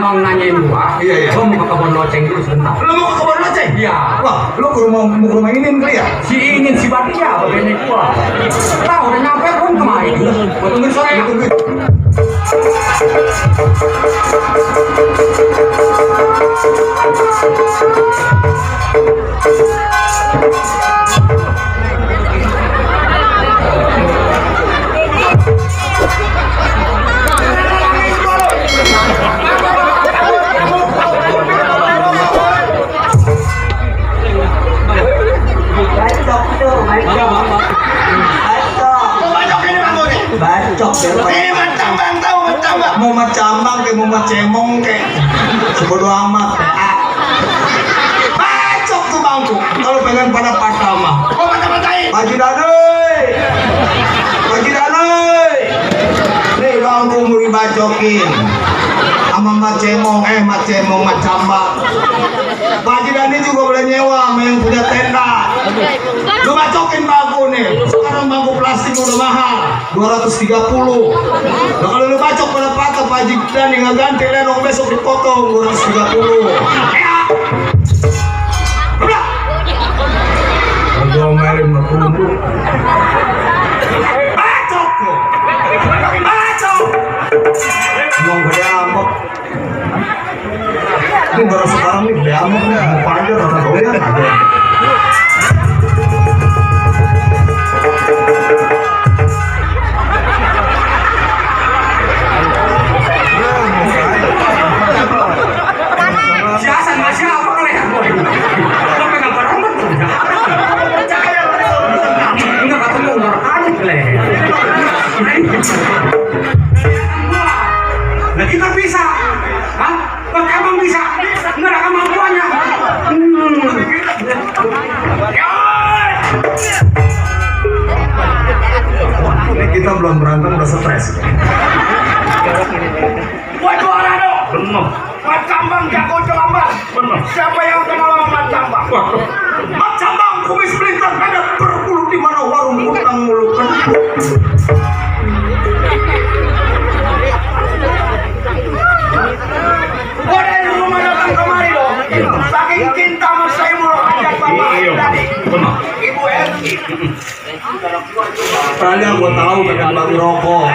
gampang nanyain gua. Iya. Gua mau ke kebun loceng dulu sebentar. Lu mau ke kebun loceng? Iya. Wah, lu ke rumah Inin kali ya? Si Inin si Badia bagiannya gua. Tahu udah nyampe belum kemarin? Gua tungguin sore ya. Mau macambang kayak mau macemong kayak sebodoh amat bacok tuh bangku kalau pengen pada patah mah Haji Danoi nih bangku mau dibacokin sama macemong macambang Haji Dani juga boleh nyewa yang punya tenda lu bacokin bangku nih sekarang bangku plastik udah mahal 230. Nah kalau lu bacok pada patah Pak Haji Dani nggak ganti lenong besok dipotong 230. Udah. Gua main berkumpul. Bacok lo. Bacok. Mau gede amat. Ini baru sekarang nih gede amat nih. Mau panjang orang doyan ada. Nah kita bisa, hah? Pakai abang bisa, nggak ada kemampuannya. Ini kita belum berantem udah stres. Waduh Arado, Benar. Macambang jago celambat. Benar. Siapa yang kenal sama Macambang? Macambang kumis melintas ada berpuluh di mana warung utang mulukan. Gua dari rumah datang kemari dong. Saking cinta sama saya mau ajak Bapak tadi. Benar. Ibu Erni. Tadi aku tahu pengen bagi rokok.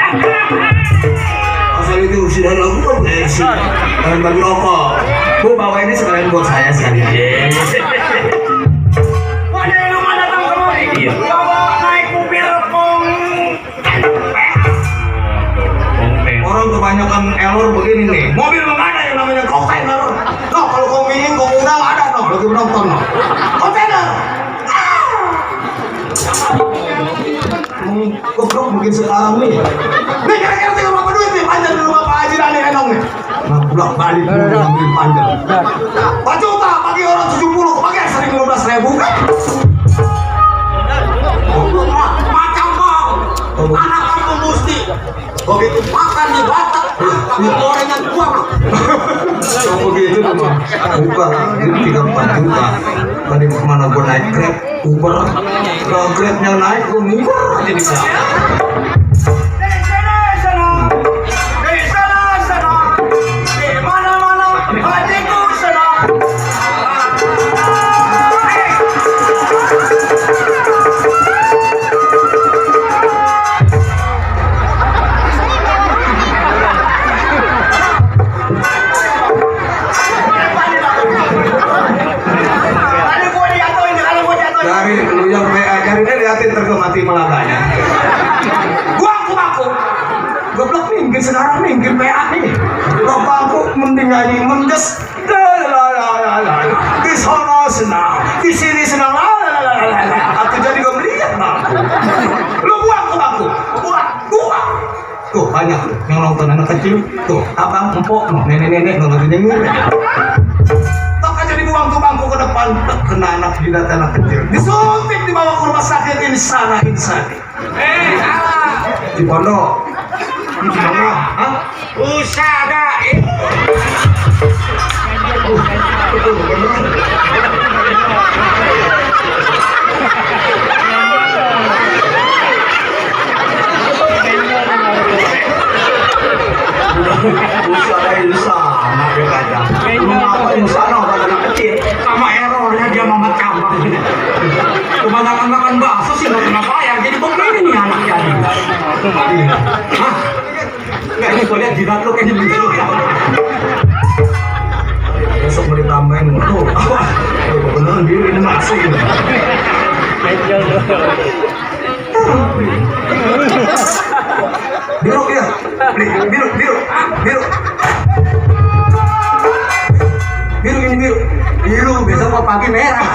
Asal itu sudah lagu kan sih. Pengen bagi rokok. Bu bawa ini sekalian buat saya sekalian. Gua dari rumah datang kemari. Iya. Bawa naik mobil Orang kebanyakan error begini nih. Mobil nggak ada yang namanya kontainer. No, kalau kau ingin kau undang ada no. Lagi menonton no. Kontainer. Goblok mungkin sekarang nih. Nih kira-kira tinggal berapa duit nih panjang di rumah Pak Haji Dani Enong nih. Nah pulang balik dulu ngambil panjang. 4 juta bagi orang 70 pakai 15.000 kan? Macambang. Anak kampung Musti. Begitu makan di Batak, pakai gorengan buah. Oh begitu tuh mah. Bukan, ini 34 juta. Tadi kemana gue naik Grab, Uber. Kalau Grabnya naik, gue Uber aja di sana. Di sana. Di mana-mana, hatiku senang. Dari lu yang PA, cari deh liatin tergemati melaganya. Gua aku. Goblok minggir sekarang minggir PA nih. Bapak aku mending nyanyi mendes. Di sana senang, di sini senang. Atau jadi gak melihat bang. Lu buang ke aku, buang. Tuh banyak yang nonton anak kecil. Tuh abang, empok, nenek-nenek nonton nyengir. Tak aja dibuang tuh bangku ke depan, kena anak jidat anak kecil. Disuntik dibawa ke rumah sakit insana. Salah. Di pondok. Di mana? Hah? Usada. Usada insana. jidat lu kayaknya begitu. Besok mau ditambahin tuh. Beneran biru ini masih. Biru ya, biru ini biru besok mau pakai merah.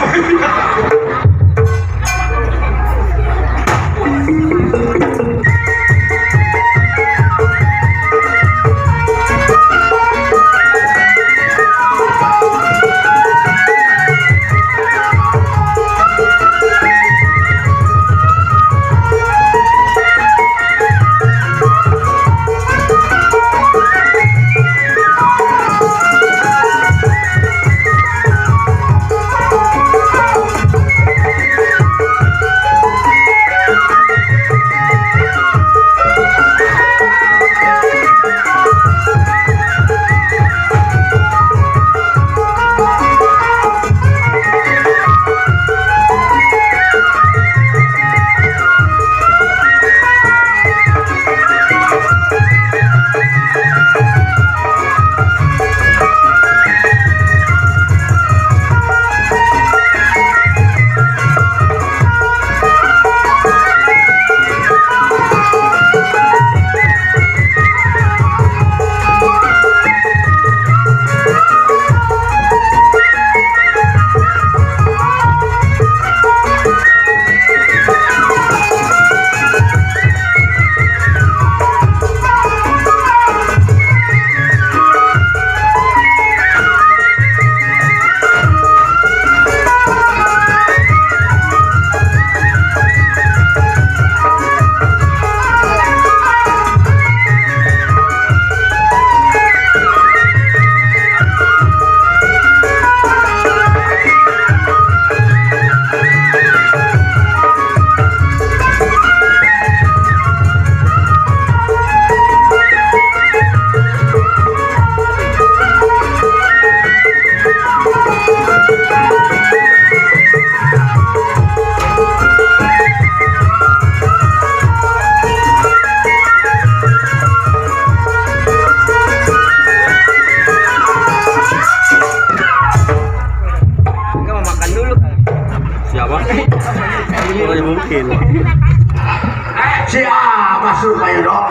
Mungkin. Siapa supaya dok?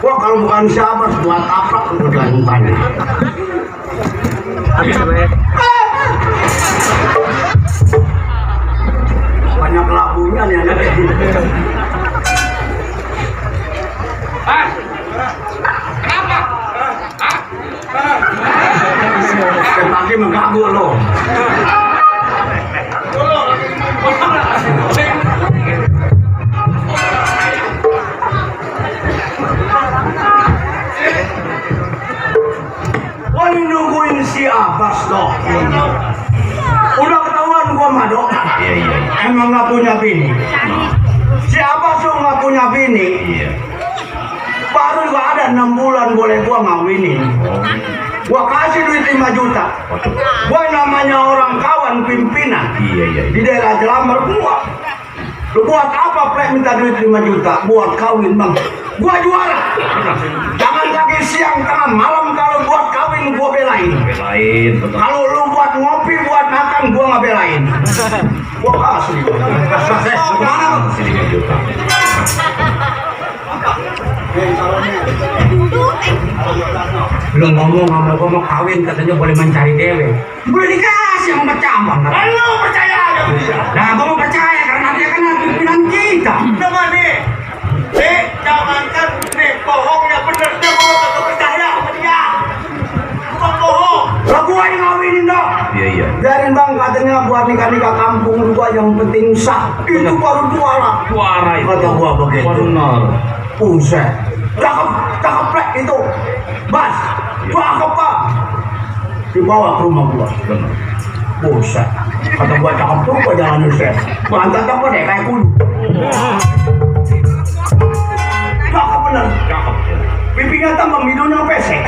Wah kalau bukan siapa buat apa kemudian banyak. Banyak labunya nih anak ini. Kenapa? Kaki mengganggu lo. Wah nungguin si Abbas dong. Udah ketahuan gua mah dong. Emang nggak punya bini. Si Abbas tuh nggak punya bini. Baru juga ada 6 bulan boleh gua ngawinin. Gua kasih duit 5 juta. Gua namanya orang kawan pimpinan. Di daerah Jelambar gua. Lu buat apa Plek minta duit 5 juta? Buat kawin bang. Gua juara. Jangan lagi siang tengah malam kalau buat kawin gua belain. Kalau lu buat ngopi buat makan gua nggak belain. Gua kasih. Kemana? Belum ngomong sama gua mau kawin katanya boleh mencari dewe. Boleh dikasih sama bercambang. Lu percaya aja. Nah gua mau percaya karena dia kan pimpinan kita. Coba nih. Jangankan nih bohongnya bener dia mau tetap percaya sama dia. Bukan bohong. Lah gua yang ngawinin dong. Iya. Biarin bang katanya buat nikah-nikah kampung gua yang penting sah. Itu baru juara. Juara itu. Kata gua begitu. Benar. Buset. Cakep Plek itu. Bas. Cakep pak. Dibawa ke rumah gua. Benar. Buset. Kata gua cakep tuh gua jalan set. Pantat apa deh kayak kudu. Cakep bener. Cakep. Pipinya tambah hidungnya pesek.